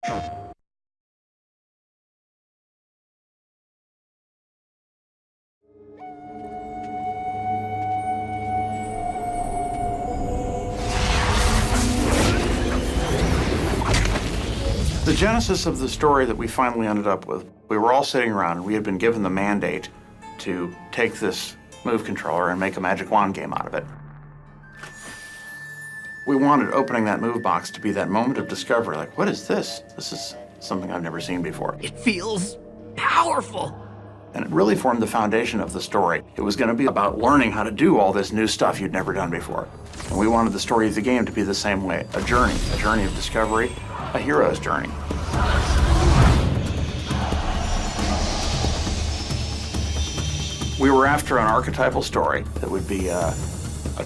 The genesis of the story that we finally ended up with, we were all sitting around and we had been given the mandate to take this move controller and make a magic wand game out of it. We wanted opening that move box to be that moment of discovery, like, what is this? This is something I've never seen before. It feels powerful. And it really formed the foundation of the story. It was going to be about learning how to do all this new stuff you'd never done before. And we wanted the story of the game to be the same way, a journey of discovery, a hero's journey. We were after an archetypal story that would be a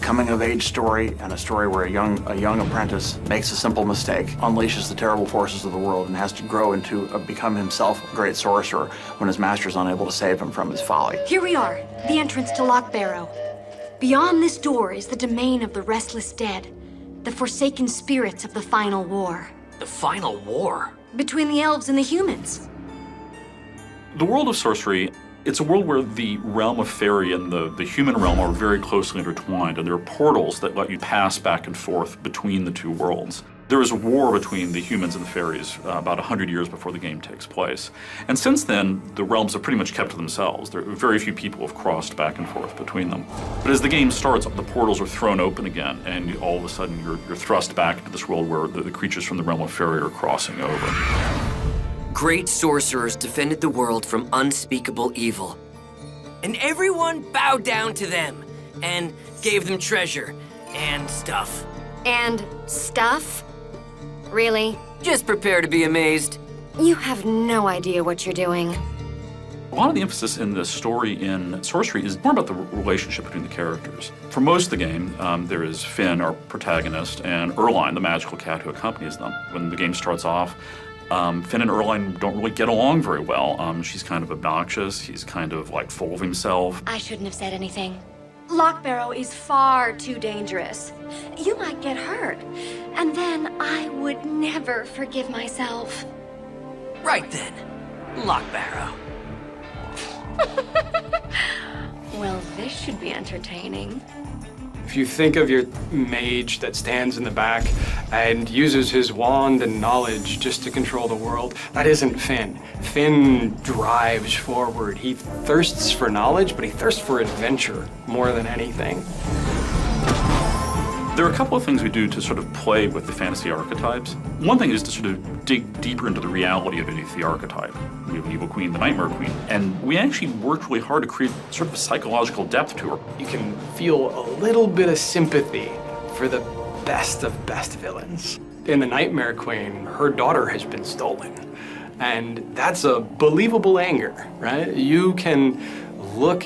coming-of-age story and a story where a young apprentice makes a simple mistake, unleashes the terrible forces of the world, and has to grow into become himself a great sorcerer when his master's unable to save him from his folly. Here we are, the entrance to Loch Barrow. Beyond this door is the domain of the restless dead, the forsaken spirits of the final war. The final war? Between the elves and the humans. The world of sorcery, it's a world where the realm of fairy and the human realm are very closely intertwined, and there are portals that let you pass back and forth between the two worlds. There is a war between the humans and the fairies about 100 years before the game takes place. And since then, the realms have pretty much kept to themselves. There are very few people have crossed back and forth between them. But as the game starts, the portals are thrown open again, and all of a sudden you're thrust back into this world where the creatures from the realm of fairy are crossing over. Great sorcerers defended the world from unspeakable evil. And everyone bowed down to them and gave them treasure and stuff. And stuff? Really? Just prepare to be amazed. You have no idea what you're doing. A lot of the emphasis in the story in Sorcery is more about the relationship between the characters. For most of the game, there is Finn, our protagonist, and Erline, the magical cat who accompanies them. When the game starts off, Finn and Erline don't really get along very well. She's kind of obnoxious, he's kind of like full of himself. I shouldn't have said anything. Loch Barrow is far too dangerous. You might get hurt, and then I would never forgive myself. Right then, Loch Barrow. Well, this should be entertaining. If you think of your mage that stands in the back and uses his wand and knowledge just to control the world, that isn't Finn. Finn drives forward. He thirsts for knowledge, but he thirsts for adventure more than anything. There are a couple of things we do to sort of play with the fantasy archetypes. One thing is to sort of dig deeper into the reality of any of the archetype. We have an evil queen, the Nightmare Queen, and we actually worked really hard to create sort of a psychological depth to her. You can feel a little bit of sympathy for the best of best villains. In the Nightmare Queen, her daughter has been stolen. And that's a believable anger, right? You can look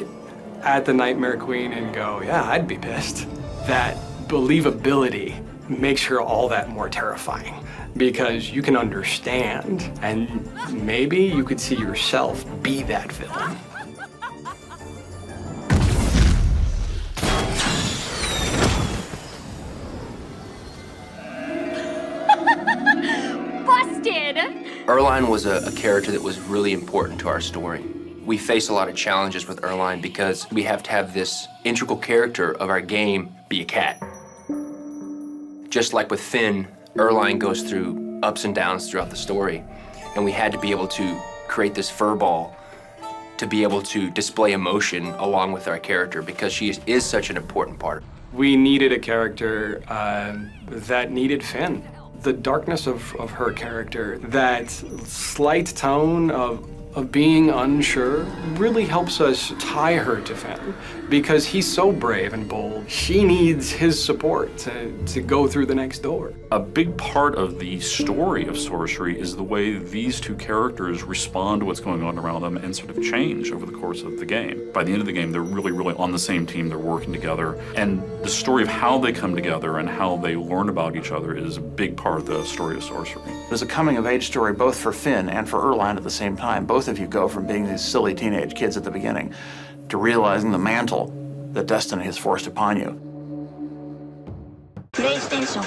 at the Nightmare Queen and go, yeah, I'd be pissed. That believability makes her all that more terrifying because you can understand and maybe you could see yourself be that villain. Busted! Erline was a character that was really important to our story. We face a lot of challenges with Erline because we have to have this integral character of our game be a cat. Just like with Finn, Erline goes through ups and downs throughout the story, and we had to be able to create this furball to be able to display emotion along with our character because she is such an important part. We needed a character that needed Finn. The darkness of her character, that slight tone of being unsure really helps us tie her to Finn because he's so brave and bold. She needs his support to go through the next door. A big part of the story of Sorcery is the way these two characters respond to what's going on around them and sort of change over the course of the game. By the end of the game, they're really, really on the same team, they're working together, and the story of how they come together and how they learn about each other is a big part of the story of Sorcery. There's a coming-of-age story both for Finn and for Erline at the same time. Both of you go from being these silly teenage kids at the beginning to realizing the mantle that destiny has forced upon you. PlayStation